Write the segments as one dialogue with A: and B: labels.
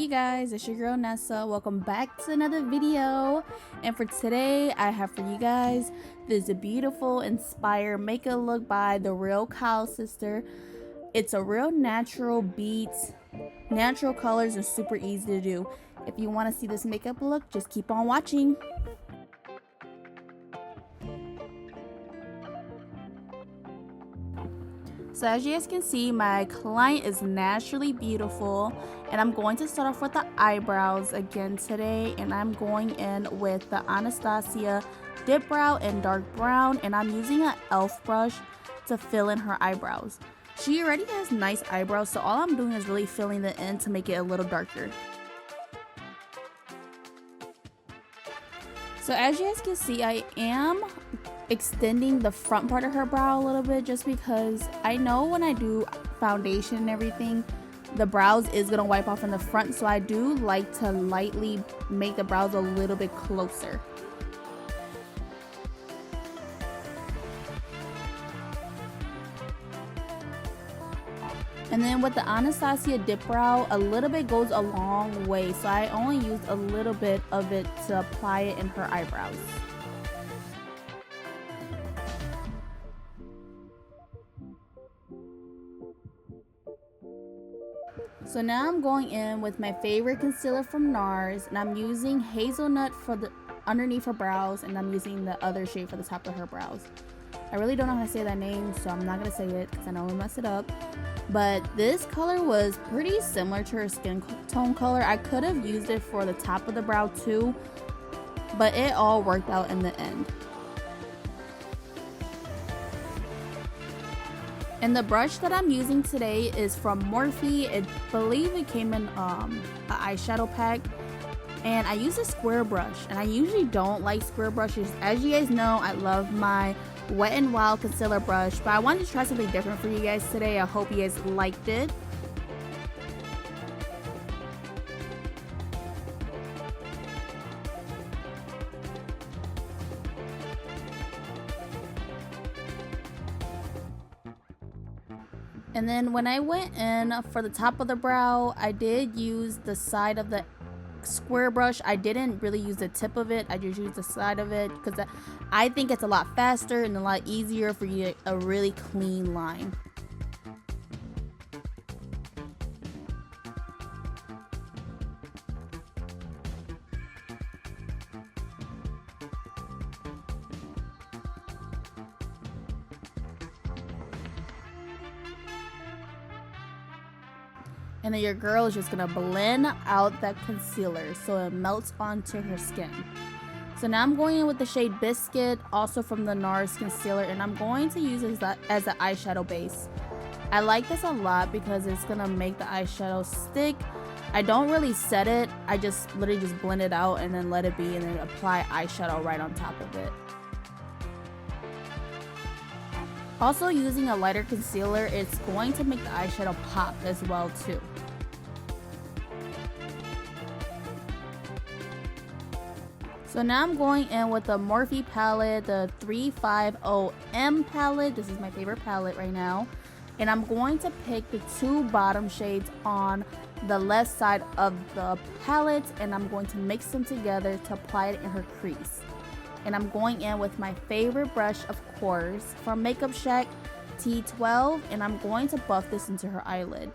A: guys, it's your girl Nessa. Welcome back to another video. And for today, I have for you guys this beautiful inspired makeup look by Therealkylesister. It's a real natural beats, natural colors, and super easy to do. If you want to see this makeup look, just keep on watching. So as you guys can see, my client is naturally beautiful, and I'm going to start off with the eyebrows again today, and I'm going in with the Anastasia dip brow in dark brown, and I'm using an elf brush to fill in her eyebrows. She already has nice eyebrows, so all I'm doing is really filling it in to make it a little darker. So as you guys can see, I am extending the front part of her brow a little bit, just because I know when I do foundation and everything, the brows is gonna wipe off in the front, so I do like to lightly make the brows a little bit closer. And then with the Anastasia dip brow, a little bit goes a long way, so I only used a little bit of it to apply it in her eyebrows. So now I'm going in with my favorite concealer from NARS, and I'm using hazelnut for the underneath her brows, and I'm using the other shade for the top of her brows. I really don't know how to say that name, so I'm not gonna say it because I know I'll mess it up. But this color was pretty similar to her skin tone color. I could have used it for the top of the brow too, but it all worked out in the end. And the brush that I'm using today is from Morphe. I believe it came in an eyeshadow pack. And I use a square brush. And I usually don't like square brushes. As you guys know, I love my Wet n Wild concealer brush. But I wanted to try something different for you guys today. I hope you guys liked it. And then when I went in for the top of the brow, I did use the side of the square brush. I didn't really use the tip of it. I just used the side of it because I think it's a lot faster and a lot easier for you to get a really clean line. And then your girl is just gonna blend out that concealer so it melts onto her skin. So now I'm going in with the shade Biscuit, also from the NARS concealer, and I'm going to use it as an eyeshadow base. I like this a lot because it's gonna make the eyeshadow stick. I don't really set it, I just literally just blend it out and then let it be, and then apply eyeshadow right on top of it. Also, using a lighter concealer, it's going to make the eyeshadow pop as well too. So now I'm going in with the Morphe palette, the 350M palette. This is my favorite palette right now. And I'm going to pick the two bottom shades on the left side of the palette, and I'm going to mix them together to apply it in her crease. And I'm going in with my favorite brush, of course, from Makeup Shack T12, and I'm going to buff this into her eyelid.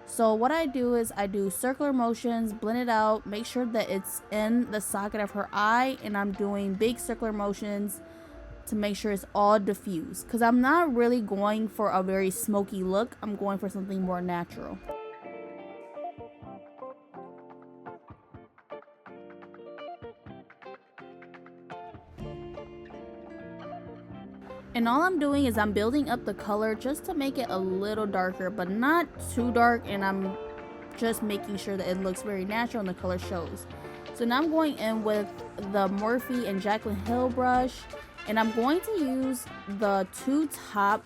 A: So what I do is I do circular motions, blend it out, make sure that it's in the socket of her eye, and I'm doing big circular motions to make sure it's all diffused, because I'm not really going for a very smoky look. I'm going for something more natural. And all I'm doing is I'm building up the color just to make it a little darker, but not too dark, and I'm just making sure that it looks very natural and the color shows. So now I'm going in with the Morphe and Jaclyn Hill brush, and I'm going to use the two top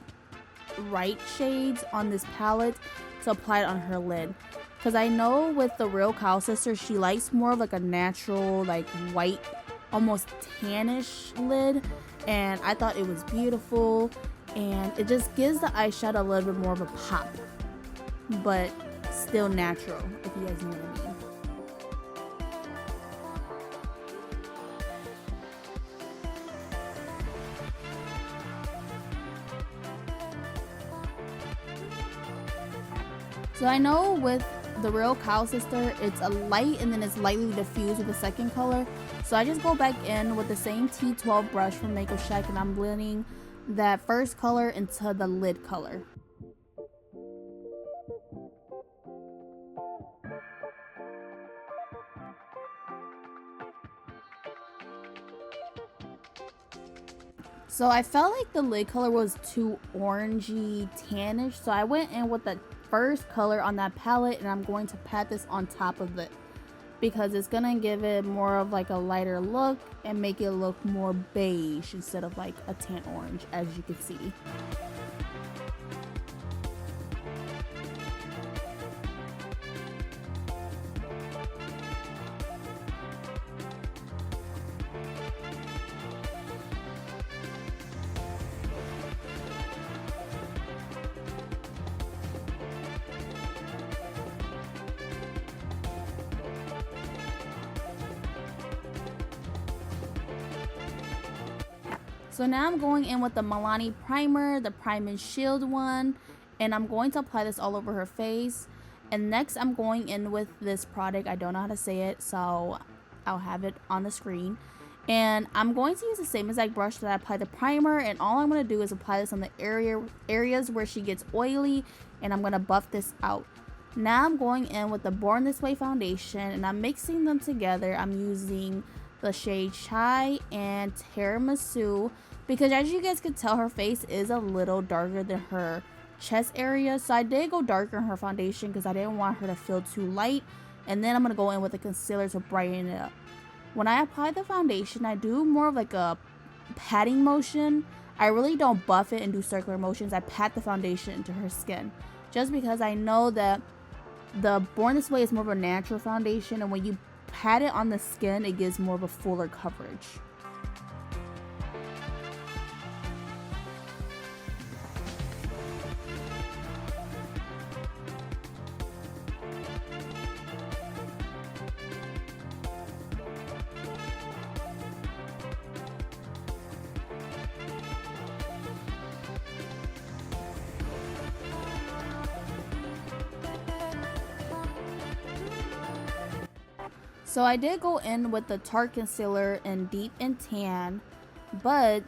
A: right shades on this palette to apply it on her lid. Because I know with the Therealkylesister, she likes more of like a natural, like white, almost tannish lid, and I thought it was beautiful, and it just gives the eyeshadow a little bit more of a pop, but still natural, if you guys know what I mean. So I know with the Therealkylesister, it's a light and then it's lightly diffused with the second color. So I just go back in with the same T12 brush from Makeup Shack and I'm blending that first color into the lid color. So I felt like the lid color was too orangey tannish, so I went in with the first color on that palette and I'm going to pat this on top of it because it's gonna give it more of like a lighter look and make it look more beige instead of like a tan orange, as you can see. So now I'm going in with the Milani primer, the Prime and Shield one, and I'm going to apply this all over her face. And next I'm going in with this product. I don't know how to say it, so I'll have it on the screen. And I'm going to use the same exact brush that I applied the primer, and all I'm going to do is apply this on the areas where she gets oily, and I'm going to buff this out. Now I'm going in with the Born This Way foundation, and I'm mixing them together. I'm using the shade Chai and Tiramisu because, as you guys can tell, her face is a little darker than her chest area, so I did go darker in her foundation because I didn't want her to feel too light. And then I'm going to go in with a concealer to brighten it up. When I apply the foundation, I do more of like a patting motion. I really don't buff it and do circular motions. I pat the foundation into her skin just because I know that the Born This Way is more of a natural foundation, and when you pat it on the skin, it gives more of a fuller coverage. So I did go in with the Tarte concealer in Deep and Tan, but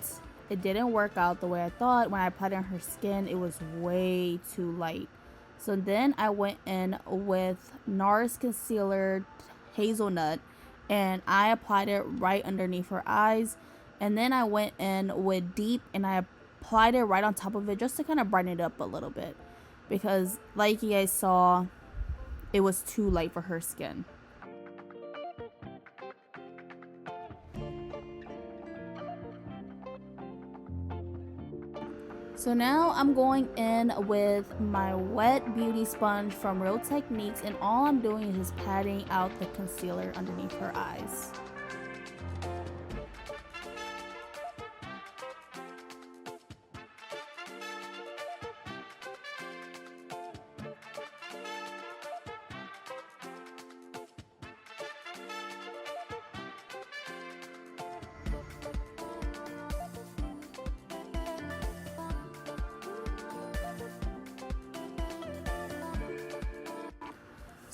A: it didn't work out the way I thought. When I applied it on her skin, it was way too light. So then I went in with NARS concealer Hazelnut, and I applied it right underneath her eyes. And then I went in with Deep and I applied it right on top of it just to kind of brighten it up a little bit, because like you guys saw, it was too light for her skin. So now I'm going in with my wet beauty sponge from Real Techniques, and all I'm doing is just patting out the concealer underneath her eyes.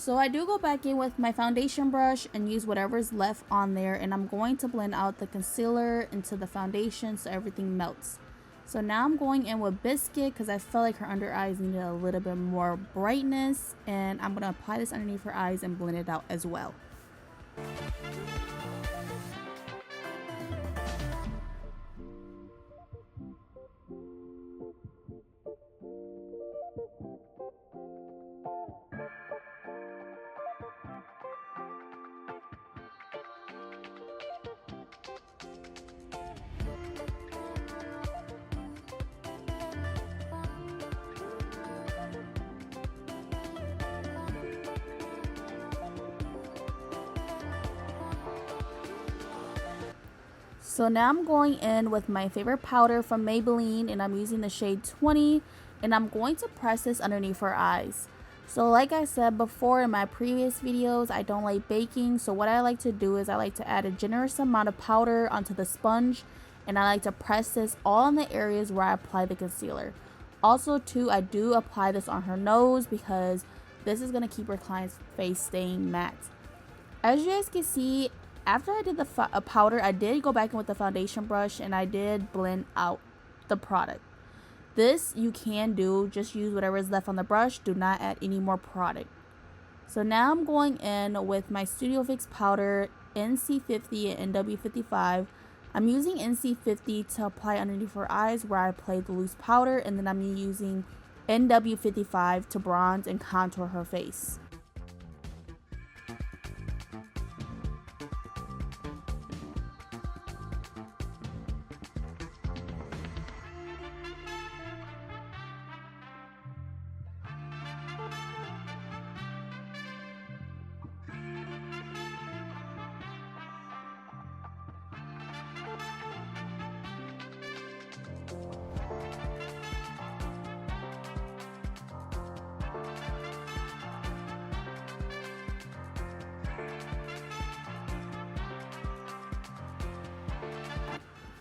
A: So I do go back in with my foundation brush and use whatever's left on there, and I'm going to blend out the concealer into the foundation so everything melts. So now I'm going in with Biscuit because I felt like her under eyes needed a little bit more brightness, and I'm going to apply this underneath her eyes and blend it out as well. So now I'm going in with my favorite powder from Maybelline, and I'm using the shade 20, and I'm going to press this underneath her eyes. So like I said before in my previous videos, I don't like baking, so what I like to do is I like to add a generous amount of powder onto the sponge, and I like to press this all in the areas where I apply the concealer. Also too, I do apply this on her nose because This is going to keep your client's face staying matte. As you guys can see, after I did the powder, I did go back in with the foundation brush and I did blend out the product. This you can do, just use whatever is left on the brush, do not add any more product. So now I'm going in with my Studio Fix powder, NC50 and NW55. I'm using NC50 to apply underneath her eyes where I applied the loose powder, and then I'm using NW55 to bronze and contour her face.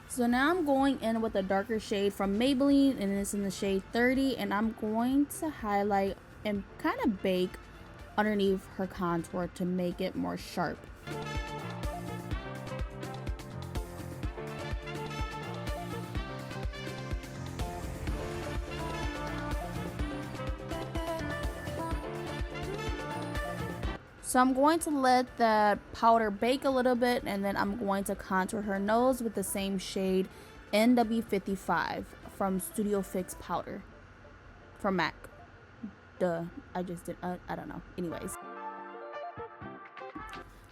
A: So now I'm going in with a darker shade from Maybelline, and it's in the shade 30, and I'm going to highlight and kind of bake underneath her contour to make it more sharp. So I'm going to let that powder bake a little bit, and then I'm going to contour her nose with the same shade NW55 from Studio Fix powder from MAC. Duh, I just did, I don't know. Anyways.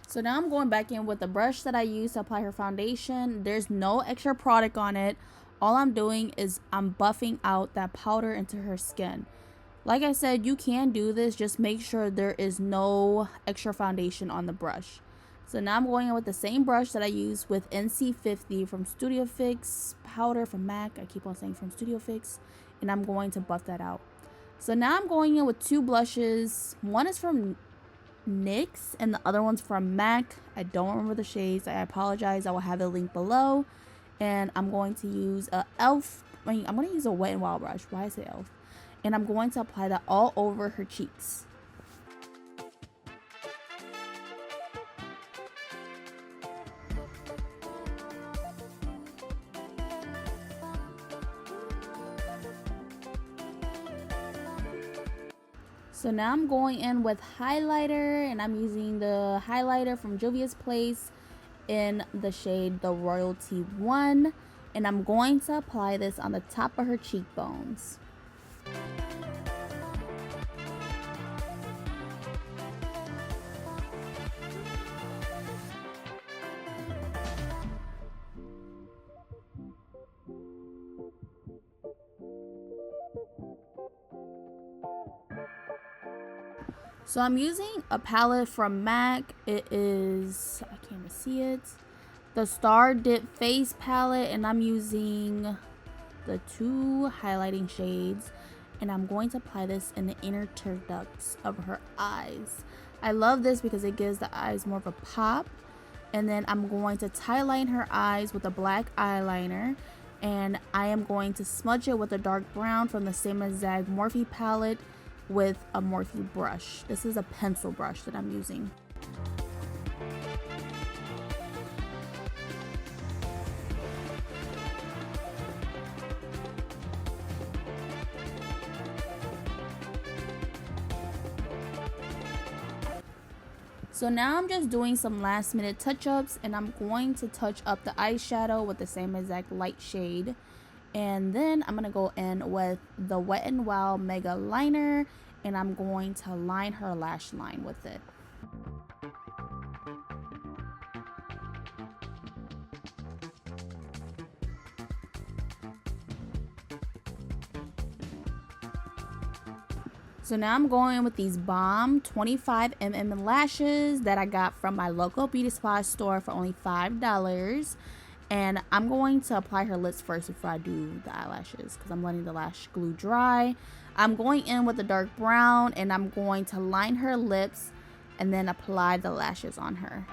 A: So now I'm going back in with the brush that I used to apply her foundation. There's no extra product on it. All I'm doing is I'm buffing out that powder into her skin. Like I said, you can do this, just make sure there is no extra foundation on the brush. So now I'm going in with the same brush that I used with NC50 from Studio Fix powder from MAC. I keep on saying from Studio Fix, and I'm going to buff that out. So now I'm going in with two blushes. One is from NYX and the other one's from MAC. I don't remember the shades. I apologize. I will have the link below. And I'm going to use a elf. I'm going to use a Wet n Wild brush. Why I say elf? And I'm going to apply that all over her cheeks. So now I'm going in with highlighter, and I'm using the highlighter from Juvia's Place in the shade the Royalty 1, and I'm going to apply this on the top of her cheekbones. So I'm using a palette from MAC. It is, I can't even see it, the Star Dip Face palette, and I'm using the two highlighting shades, and I'm going to apply this in the inner tear ducts of her eyes. I love this because it gives the eyes more of a pop. And then I'm going to tie line her eyes with a black eyeliner, and I am going to smudge it with a dark brown from the same exact Morphe palette with a Morphe brush. This is a pencil brush that I'm using. So now I'm just doing some last minute touch-ups, and I'm going to touch up the eyeshadow with the same exact light shade. And then I'm going to go in with the Wet n Wild Mega Liner, and I'm going to line her lash line with it. So now I'm going in with these bomb 25mm lashes that I got from my local beauty supply store for only $5. And I'm going to apply her lips first before I do the eyelashes because I'm letting the lash glue dry. I'm going in with the dark brown, and I'm going to line her lips and then apply the lashes on her.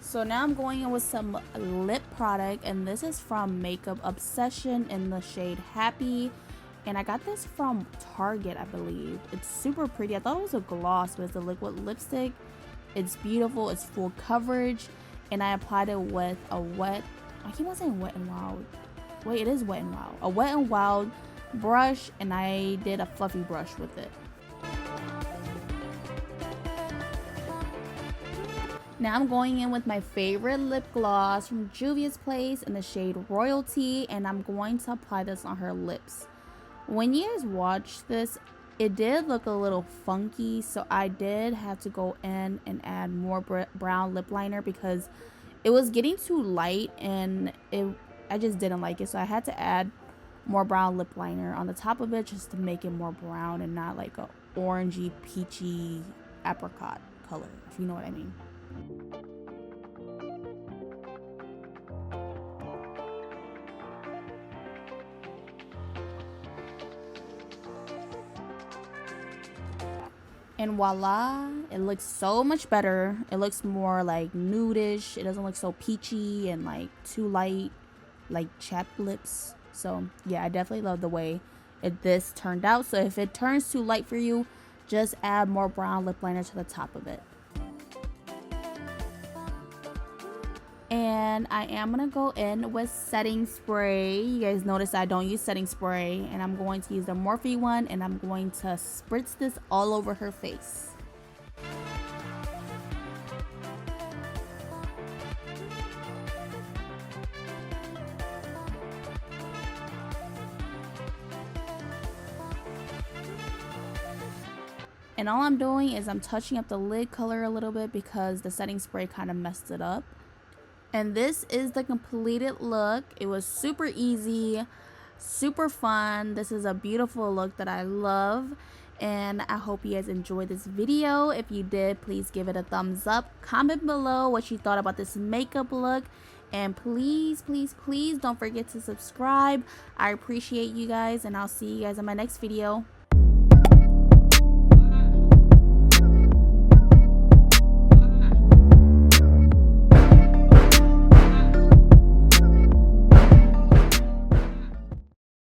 A: So now I'm going in with some lip product, and this is from Makeup Obsession in the shade Happy. And I got this from Target, I believe. It's super pretty. I thought it was a gloss, but it's a liquid lipstick. It's beautiful. It's full coverage. And I applied it with a wet, I keep on saying Wet n Wild. Wait, it is Wet n Wild. A Wet n Wild brush, and I did a fluffy brush with it. Now I'm going in with my favorite lip gloss from Juvia's Place in the shade Royalty, and I'm going to apply this on her lips. When you guys watch this, it did look a little funky, so I did have to go in and add more brown lip liner because it was getting too light and I just didn't like it, so I had to add more brown lip liner on the top of it just to make it more brown and not like a orangey, peachy apricot color, if you know what I mean. And voila, it looks so much better. It looks more like nudish. It doesn't look so peachy and like too light, like chapped lips. So yeah, I definitely love the way this turned out. So if it turns too light for you, just add more brown lip liner to the top of it. And I am gonna go in with setting spray. You guys notice I don't use setting spray, and I'm going to use the Morphe one, and I'm going to spritz this all over her face. And all I'm doing is I'm touching up the lid color a little bit because the setting spray kind of messed it up. And this is the completed look. It was super easy, super fun. This is a beautiful look that I love, and I hope you guys enjoyed this video. If you did, please give it a thumbs up. Comment below what you thought about this makeup look, and please don't forget to subscribe. I appreciate you guys, and I'll see you guys in my next video.